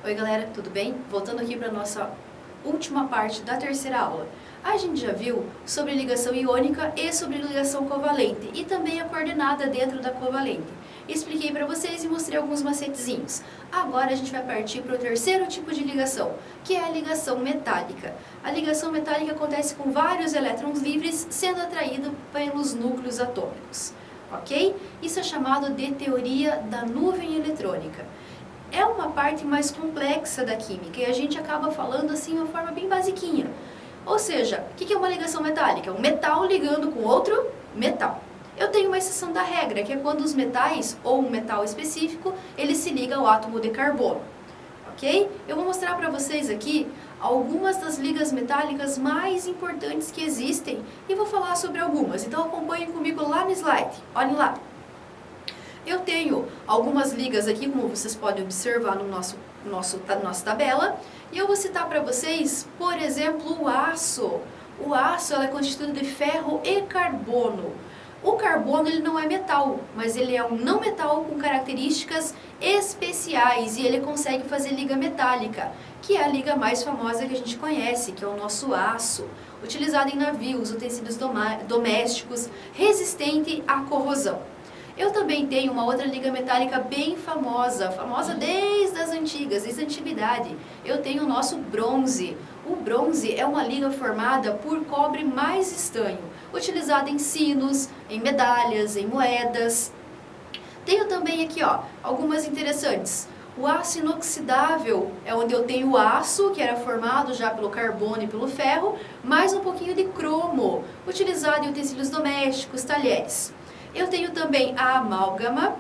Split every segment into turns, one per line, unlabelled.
Oi galera, tudo bem? Voltando aqui para a nossa última parte da terceira aula. A gente já viu sobre ligação iônica e sobre ligação covalente e também a coordenada dentro da covalente. Expliquei para vocês e mostrei alguns macetezinhos. Agora a gente vai partir para o terceiro tipo de ligação, que é a ligação metálica. A ligação metálica acontece com vários elétrons livres sendo atraídos pelos núcleos atômicos, ok? Isso é chamado de teoria da nuvem eletrônica. É uma parte mais complexa da química e a gente acaba falando assim de uma forma bem basiquinha. Ou seja, o que é uma ligação metálica? Um metal ligando com outro metal. Eu tenho uma exceção da regra, que é quando os metais, ou um metal específico, ele se liga ao átomo de carbono. Ok? Eu vou mostrar para vocês aqui algumas das ligas metálicas mais importantes que existem e vou falar sobre algumas. Então acompanhem comigo lá no slide. Olhem lá. Eu tenho algumas ligas aqui, como vocês podem observar na nossa tabela, e eu vou citar para vocês, por exemplo, o aço. O aço ela é constituído de ferro e carbono. O carbono ele não é metal, mas ele é um não metal com características especiais e ele consegue fazer liga metálica, que é a liga mais famosa que a gente conhece, que é o nosso aço, utilizado em navios, utensílios domésticos, resistente à corrosão. Eu também tenho uma outra liga metálica bem famosa desde as antigas, desde a antiguidade. Eu tenho o nosso bronze. O bronze é uma liga formada por cobre mais estanho, utilizado em sinos, em medalhas, em moedas. Tenho também aqui, ó, algumas interessantes. O aço inoxidável é onde eu tenho o aço, que era formado já pelo carbono e pelo ferro, mais um pouquinho de cromo, utilizado em utensílios domésticos, talheres. Eu tenho também a amálgama.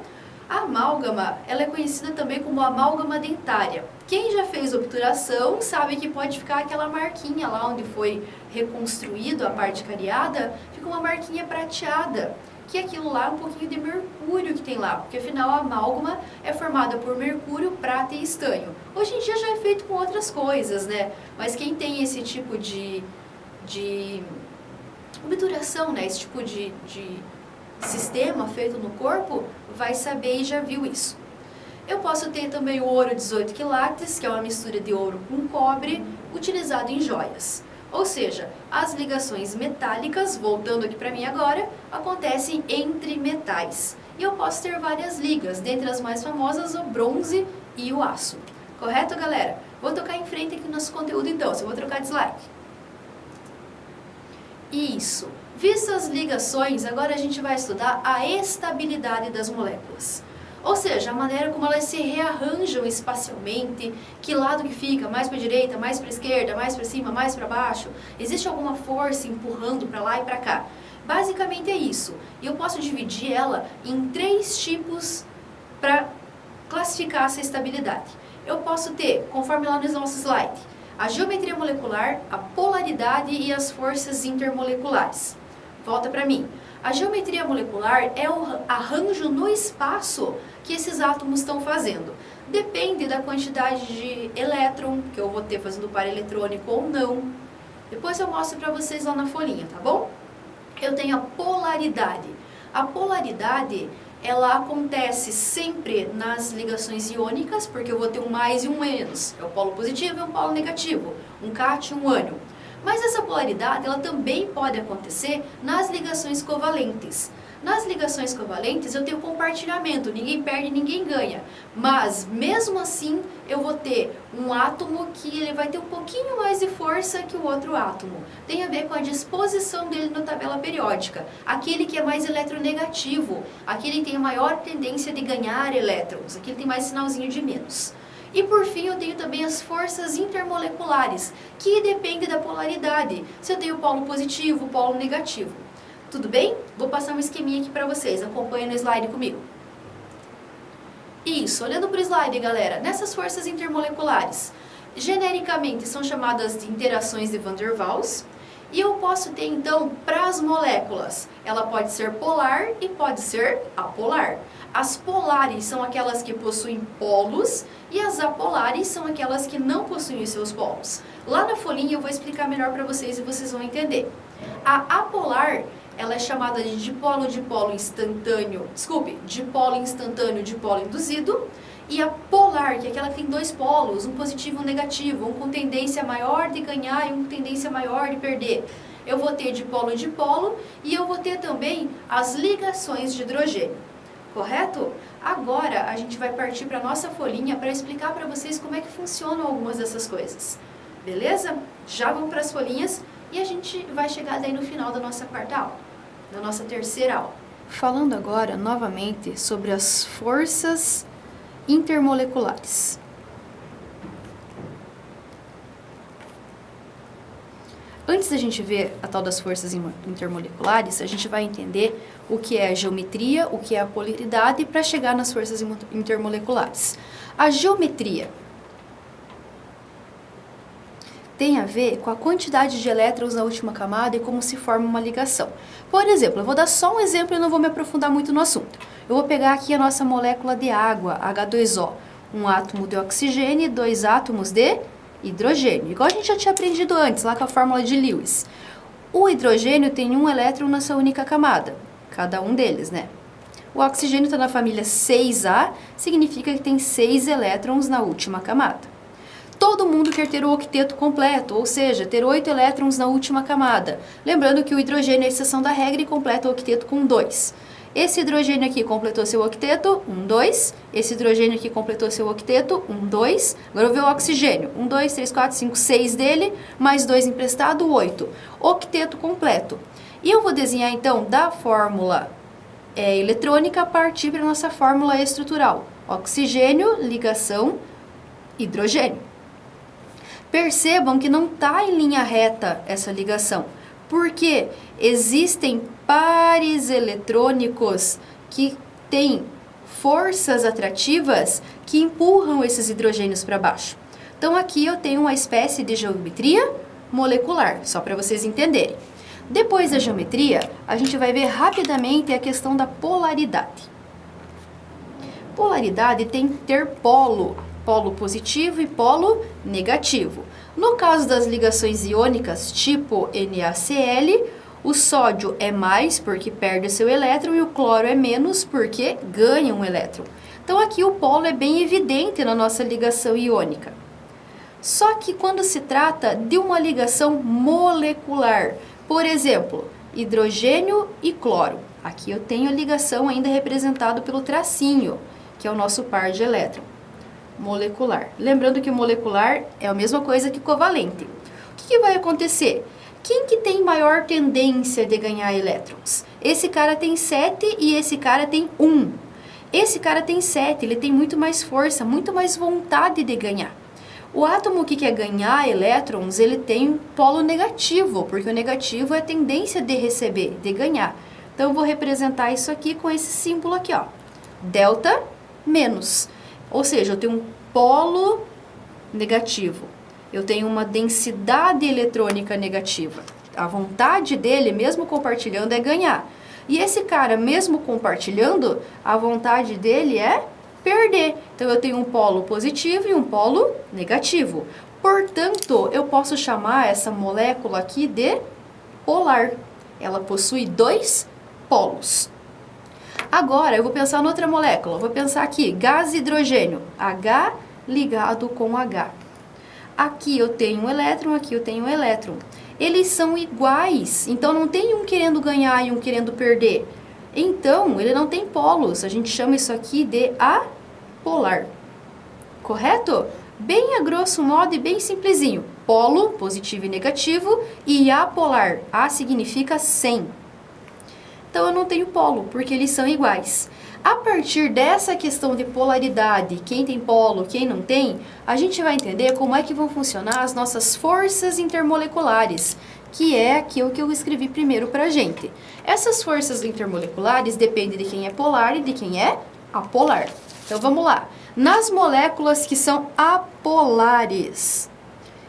A amálgama, ela é conhecida também como amálgama dentária. Quem já fez obturação sabe que pode ficar aquela marquinha lá onde foi reconstruído a parte cariada, fica uma marquinha prateada, que aquilo lá é um pouquinho de mercúrio que tem lá, porque afinal a amálgama é formada por mercúrio, prata e estanho. Hoje em dia já é feito com outras coisas, né? Mas quem tem esse tipo de obturação, né? Esse tipo de sistema feito no corpo, vai saber e já viu isso. Eu posso ter também o ouro 18 quilates, que é uma mistura de ouro com cobre, utilizado em joias. Ou seja, as ligações metálicas, voltando aqui para mim agora, acontecem entre metais. E eu posso ter várias ligas, dentre as mais famosas o bronze e o aço. Correto, galera? Vou tocar em frente aqui no nosso conteúdo então, só vou trocar de slide. Isso. Vistas as ligações, agora a gente vai estudar a estabilidade das moléculas. Ou seja, a maneira como elas se rearranjam espacialmente, que lado que fica, mais para a direita, mais para a esquerda, mais para cima, mais para baixo. Existe alguma força empurrando para lá e para cá? Basicamente é isso. E eu posso dividir ela em 3 tipos para classificar essa estabilidade. Eu posso ter, conforme lá no nosso slide, a geometria molecular, a polaridade e as forças intermoleculares. Volta para mim. A geometria molecular é o arranjo no espaço que esses átomos estão fazendo. Depende da quantidade de elétron que eu vou ter fazendo par eletrônico ou não. Depois eu mostro para vocês lá na folhinha, tá bom? Eu tenho a polaridade. A polaridade, ela acontece sempre nas ligações iônicas, porque eu vou ter um mais e um menos. É o polo positivo e um polo negativo. Um cátion e um ânion. Mas essa polaridade ela também pode acontecer nas ligações covalentes. Nas ligações covalentes eu tenho compartilhamento, ninguém perde, ninguém ganha. Mas mesmo assim eu vou ter um átomo que ele vai ter um pouquinho mais de força que o outro átomo. Tem a ver com a disposição dele na tabela periódica. Aquele que é mais eletronegativo, aquele que tem a maior tendência de ganhar elétrons, aquele que tem mais sinalzinho de menos. E por fim eu tenho também as forças intermoleculares, que dependem da polaridade, se eu tenho polo positivo, polo negativo. Tudo bem? Vou passar um esqueminha aqui para vocês, acompanhem no slide comigo. Isso, olhando para o slide, galera, nessas forças intermoleculares, genericamente são chamadas de interações de Van der Waals, e eu posso ter então para as moléculas, ela pode ser polar e pode ser apolar. As polares são aquelas que possuem polos e as apolares são aquelas que não possuem seus polos. Lá na folhinha eu vou explicar melhor para vocês e vocês vão entender. A apolar, ela é chamada de dipolo instantâneo, dipolo induzido, E a polar, que é aquela que tem dois polos, um positivo e um negativo, um com tendência maior de ganhar e um com tendência maior de perder. Eu vou ter dipolo e eu vou ter também as ligações de hidrogênio. Correto? Agora a gente vai partir para a nossa folhinha para explicar para vocês como é que funcionam algumas dessas coisas. Beleza? Já vamos para as folhinhas e a gente vai chegar daí no final da nossa quarta aula, da nossa terceira aula. Falando agora novamente sobre as forças intermoleculares. Antes da gente ver a tal das forças intermoleculares, a gente vai entender o que é a geometria, o que é a polaridade, para chegar nas forças intermoleculares. A geometria tem a ver com a quantidade de elétrons na última camada e como se forma uma ligação. Por exemplo, eu vou dar só um exemplo e não vou me aprofundar muito no assunto. Eu vou pegar aqui a nossa molécula de água, H2O, um átomo de oxigênio e 2 átomos de hidrogênio, igual a gente já tinha aprendido antes, lá com a fórmula de Lewis. O hidrogênio tem um elétron na sua única camada, cada um deles, né? O oxigênio está na família 6A, significa que tem 6 elétrons na última camada. Todo mundo quer ter o octeto completo, ou seja, ter 8 elétrons na última camada. Lembrando que o hidrogênio é a exceção da regra e completa o octeto com 2. Esse hidrogênio aqui completou seu octeto, 1, 2. Esse hidrogênio aqui completou seu octeto, 1, 2. Agora eu vou ver o oxigênio, 1, 2, 3, 4, 5, 6 dele, mais 2 emprestado, 8. Octeto completo. E eu vou desenhar então da fórmula eletrônica a partir da nossa fórmula estrutural. Oxigênio, ligação, hidrogênio. Percebam que não está em linha reta essa ligação, porque existem pares eletrônicos que têm forças atrativas que empurram esses hidrogênios para baixo. Então aqui eu tenho uma espécie de geometria molecular, só para vocês entenderem. Depois da geometria, a gente vai ver rapidamente a questão da polaridade. Polaridade tem que ter polo positivo e polo negativo. No caso das ligações iônicas tipo NaCl, o sódio é mais porque perde seu elétron e o cloro é menos porque ganha um elétron. Então aqui o polo é bem evidente na nossa ligação iônica. Só que quando se trata de uma ligação molecular, por exemplo, hidrogênio e cloro, aqui eu tenho a ligação ainda representada pelo tracinho, que é o nosso par de elétron. Molecular. Lembrando que o molecular é a mesma coisa que covalente. O que vai acontecer? Quem que tem maior tendência de ganhar elétrons? Esse cara tem 7 e esse cara tem 1. Esse cara tem 7, ele tem muito mais força, muito mais vontade de ganhar. O átomo que quer ganhar elétrons, ele tem polo negativo, porque o negativo é a tendência de receber, de ganhar. Então eu vou representar isso aqui com esse símbolo aqui, ó. Delta menos. Ou seja, eu tenho um polo negativo, eu tenho uma densidade eletrônica negativa. A vontade dele, mesmo compartilhando, é ganhar. E esse cara, mesmo compartilhando, a vontade dele é perder. Então, eu tenho um polo positivo e um polo negativo. Portanto, eu posso chamar essa molécula aqui de polar. Ela possui 2 polos. Agora, eu vou pensar em outra molécula. Eu vou pensar aqui, gás hidrogênio. H ligado com H. Aqui eu tenho um elétron, aqui eu tenho um elétron. Eles são iguais, então não tem um querendo ganhar e um querendo perder. Então, ele não tem polos. A gente chama isso aqui de apolar. Correto? Bem a grosso modo e bem simplesinho. Polo, positivo e negativo, e apolar. A significa sem. Então eu não tenho polo, porque eles são iguais. A partir dessa questão de polaridade, quem tem polo, quem não tem, a gente vai entender como é que vão funcionar as nossas forças intermoleculares, que é aquilo que eu escrevi primeiro pra gente. Essas forças intermoleculares dependem de quem é polar e de quem é apolar. Então vamos lá. Nas moléculas que são apolares,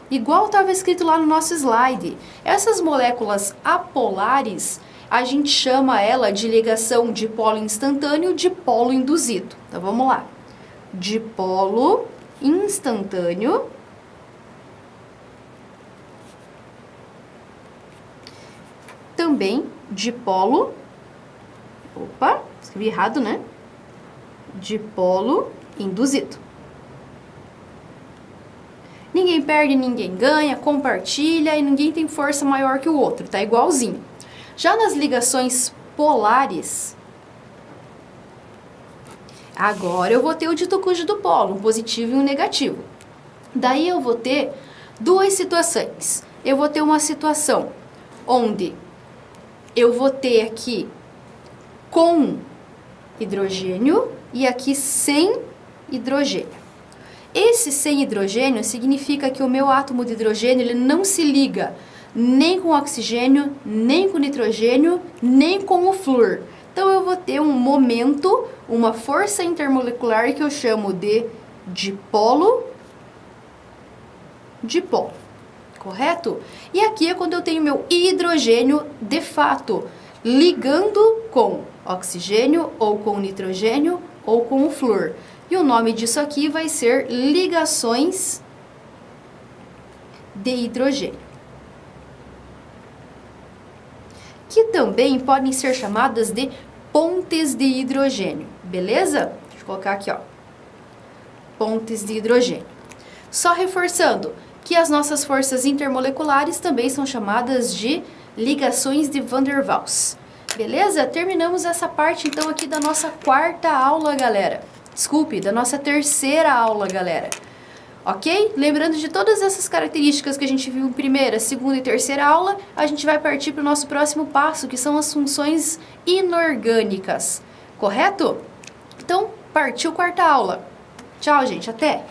igual estava escrito lá no nosso slide, essas moléculas apolares, a gente chama ela de ligação de polo instantâneo de polo induzido. Então, vamos lá. Dipolo instantâneo também dipolo... Opa, escrevi errado, né? Dipolo induzido. Ninguém perde, ninguém ganha, compartilha e ninguém tem força maior que o outro, tá igualzinho. Já nas ligações polares, agora eu vou ter o dito cujo do polo, um positivo e um negativo. Daí eu vou ter duas situações. Eu vou ter uma situação onde eu vou ter aqui com hidrogênio e aqui sem hidrogênio. Esse sem hidrogênio significa que o meu átomo de hidrogênio ele não se liga nem com oxigênio, nem com nitrogênio, nem com o flúor. Então eu vou ter um momento, uma força intermolecular que eu chamo de dipolo, correto? E aqui é quando eu tenho meu hidrogênio de fato ligando com oxigênio ou com nitrogênio ou com o flúor. E o nome disso aqui vai ser ligações de hidrogênio, que também podem ser chamadas de pontes de hidrogênio, beleza? Deixa eu colocar aqui, ó, pontes de hidrogênio. Só reforçando que as nossas forças intermoleculares também são chamadas de ligações de Van der Waals, beleza? Terminamos essa parte então aqui da nossa quarta aula, galera. Desculpe, da nossa terceira aula, galera. Ok? Lembrando de todas essas características que a gente viu em primeira, segunda e terceira aula, a gente vai partir para o nosso próximo passo, que são as funções inorgânicas. Correto? Então, partiu quarta aula. Tchau, gente. Até!